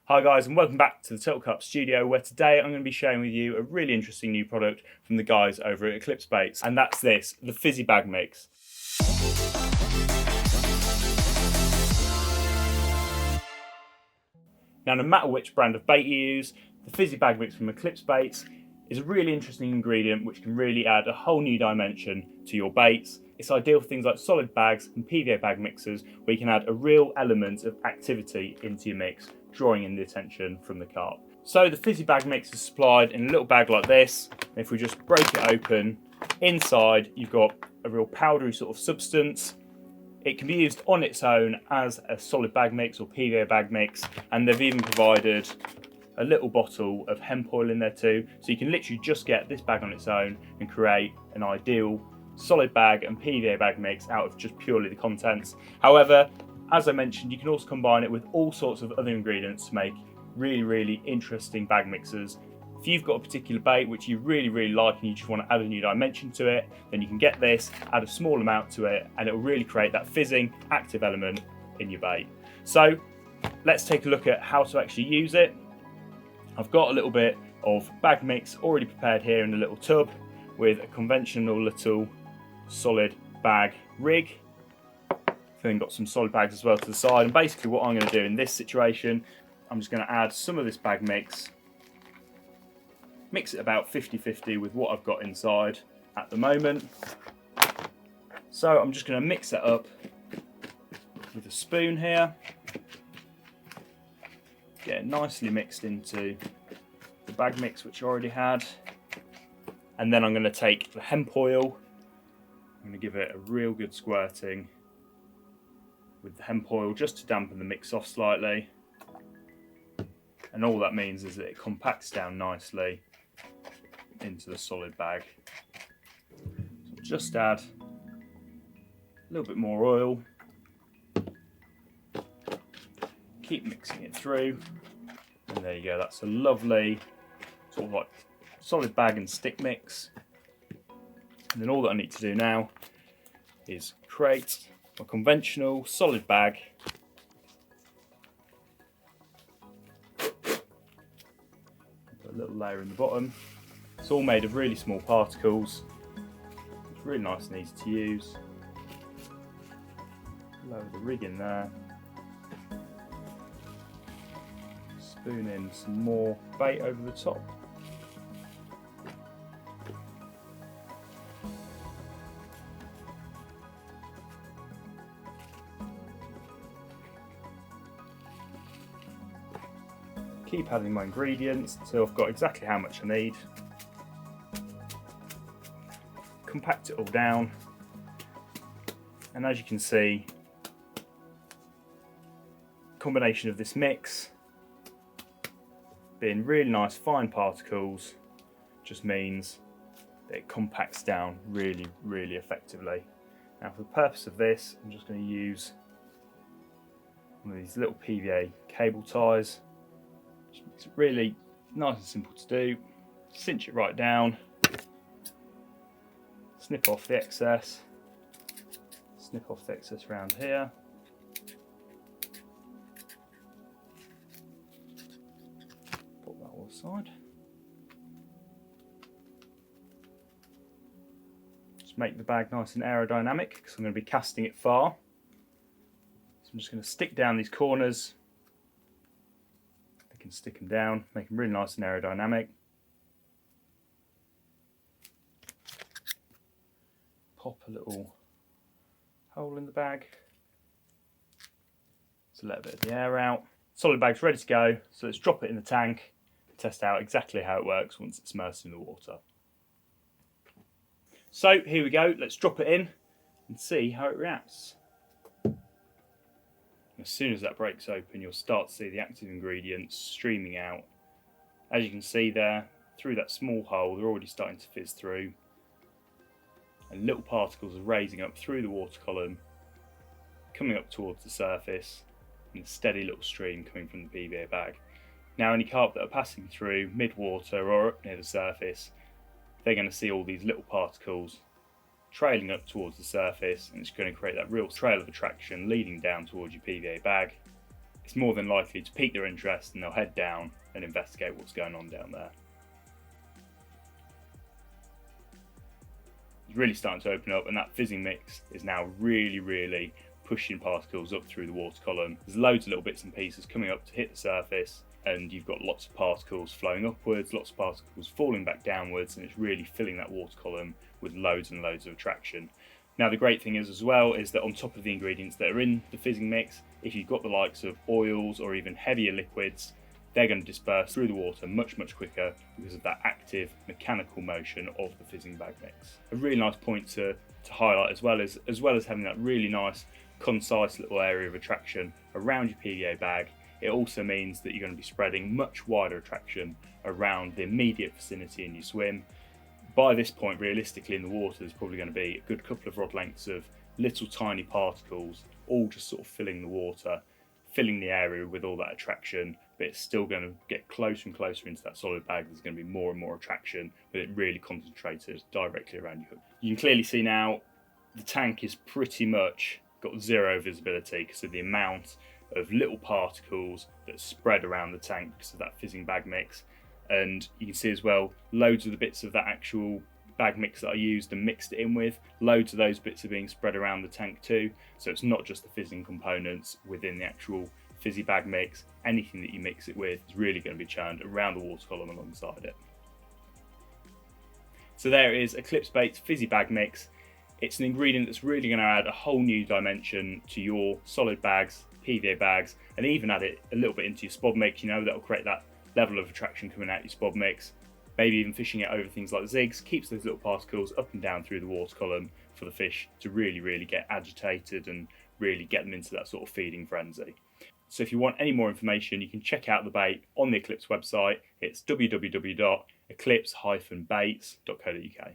Hi guys, and welcome back to the Total Carp studio, where today I'm going to be sharing with you a really interesting new product from the guys over at Eclipse Baits, and that's this, the Fizzy Bag Mix. Now, no matter which brand of bait you use, the Fizzy Bag Mix from Eclipse Baits is a really interesting ingredient which can really add a whole new dimension to your baits. It's ideal for things like solid bags and PVA bag mixers, where you can add a real element of activity into your mix, drawing in the attention from the carp. So the Fizzy Bag Mix is supplied in a little bag like this. If we just break it open, inside you've got a real powdery sort of substance. It can be used on its own as a solid bag mix or PVA bag mix, and they've even provided a little bottle of hemp oil in there too, so you can literally just get this bag on its own and create an ideal solid bag and PVA bag mix out of just purely the contents. However, as I mentioned, you can also combine it with all sorts of other ingredients to make really interesting bag mixes. If you've got a particular bait which you really like and you just want to add a new dimension to it, then you can get this, add a small amount to it, and it will really create that fizzing, active element in your bait. So let's take a look at how to actually use it. I've got a little bit of bag mix already prepared here in a little tub with a conventional little solid bag rig. Then got some solid bags as well to the side, and basically what I'm going to do in this situation, I'm just going to add some of this bag mix, mix it about 50-50 with what I've got inside at the moment. So I'm just going to mix that up with a spoon here, get it nicely mixed into the bag mix which I already had, and then I'm going to take the hemp oil, I'm going to give it a real good squirting with the hemp oil just to dampen the mix off slightly, and all that means is that it compacts down nicely into the solid bag. So just add a little bit more oil, keep mixing it through, and there you go, that's a lovely sort of like solid bag and stick mix. And then all that I need to do now is create a conventional solid bag. Put a little layer in the bottom. It's all made of really small particles. It's really nice and easy to use. Lower the rig in there. Spoon in some more bait over the top. Keep adding my ingredients until I've got exactly how much I need. Compact it all down, and as you can see, combination of this mix being really nice fine particles just means that it compacts down really effectively. Now, for the purpose of this, I'm just going to use one of these little PVA cable ties. It's really nice and simple to do. Cinch it right down, snip off the excess, around here. Put that all aside. Just make the bag nice and aerodynamic because I'm going to be casting it far. So I'm just going to stick down these corners. Can stick them down, make them really nice and aerodynamic. Pop a little hole in the bag to let a bit of the air out. Solid bag's ready to go, so let's drop it in the tank and test out exactly how it works once it's immersed in the water. So here we go, let's drop it in and see how it reacts. As soon as that breaks open, you'll start to see the active ingredients streaming out. As you can see there, through that small hole, they're already starting to fizz through. And little particles are raising up through the water column, coming up towards the surface, and a steady little stream coming from the PVA bag. Now, any carp that are passing through mid-water or up near the surface, they're going to see all these little particles trailing up towards the surface, and it's going to create that real trail of attraction leading down towards your PVA bag. it's more than likely to pique their interest and they'll head down and investigate what's going on down there. It's really starting to open up, and that fizzing mix is now really pushing particles up through the water column. There's loads of little bits and pieces coming up to hit the surface, and you've got lots of particles flowing upwards, lots of particles falling back downwards, and it's really filling that water column with loads and loads of attraction. Now the great thing is as well is that on top of the ingredients that are in the fizzing mix, if you've got the likes of oils or even heavier liquids, they're going to disperse through the water much quicker because of that active mechanical motion of the fizzing bag mix. A really nice point to highlight as well as having that really nice concise little area of attraction around your PVA bag, it also means that you're going to be spreading much wider attraction around the immediate vicinity in your swim. By this point, realistically in the water, there's probably going to be a good couple of rod lengths of little tiny particles, all just sort of filling the water, filling the area with all that attraction, but it's still going to get closer and closer into that solid bag. There's going to be more and more attraction, but it really concentrated directly around your hook. You can clearly see now the tank is pretty much got zero visibility because of the amount of little particles that spread around the tank because of that fizzing bag mix. And you can see as well, loads of the bits of that actual bag mix that I used and mixed it in with, loads of those bits are being spread around the tank too. So it's not just the fizzing components within the actual fizzy bag mix. Anything that you mix it with is really going to be churned around the water column alongside it. So there is Eclipse Baits Fizzy Bag Mix. It's an ingredient that's really going to add a whole new dimension to your solid bags, PVA bags, and even add it a little bit into your spod mix. You know, that'll create that level of attraction coming out your spod mix. Maybe even fishing it over things like zigs, keeps those little particles up and down through the water column for the fish to really get agitated and really get them into that sort of feeding frenzy. So if you want any more information, you can check out the bait on the Eclipse website. It's www.eclipse-baits.co.uk.